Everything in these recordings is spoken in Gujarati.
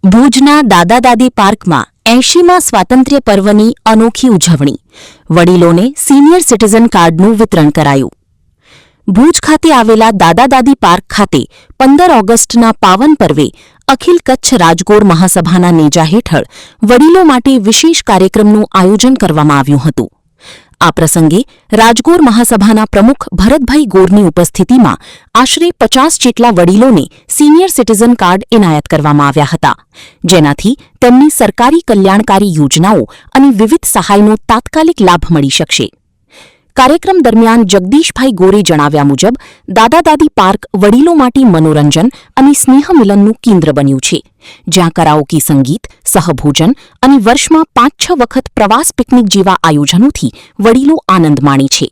ભુજના દાદા દાદી પાર્કમાં 80મા સ્વાતંત્ર્ય પર્વની અનોખી ઉજવણી. વડીલોને સિનિયર સિટીઝન કાર્ડનું વિતરણ કરાયું. ભુજ ખાતે આવેલા દાદા દાદી પાર્ક ખાતે 15 ઓગસ્ટના પાવન પર્વે અખિલ કચ્છ રાજગોર મહાસભાના નેજા હેઠળ વડીલો માટે વિશેષ કાર્યક્રમનું આયોજન કરવામાં આવ્યું હતું. આ પ્રસંગે રાજગોર મહાસભાના પ્રમુખ ભરતભાઈ ગોરની ઉપસ્થિતિમાં આશરે 50 જેટલા વડીલોને સિનિયર સિટીઝન કાર્ડ એનાયત કરવામાં આવ્યા હતા, જેનાથી તેમને સરકારી કલ્યાણકારી યોજનાઓ અને વિવિધ સહાયનો તાત્કાલિક લાભ મળી શકશે. કાર્યક્રમ દરમિયાન જગદીશભાઈ ગોરે જણાવ્યા મુજબ દાદા દાદી પાર્ક વડીલો માટે મનોરંજન અને સ્નેહમિલનનું કેન્દ્ર બન્યું છે, જ્યાં કરાઓકે સંગીત, સહભોજન અને વર્ષમાં 5-6 વખત પ્રવાસ પિકનિક જેવા આયોજનોથી વડીલો આનંદ માણે છે.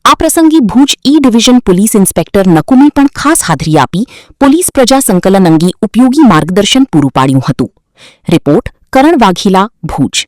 આ પ્રસંગે Bhuj E division police inspector નકુમે પણ ખાસ હાજરી આપી પોલીસ પ્રજા સંકલન અંગે ઉપયોગી માર્ગદર્શન પૂરું પાડ્યું હતું. રિપોર્ટ કરણ વાઘેલા, ભુજ.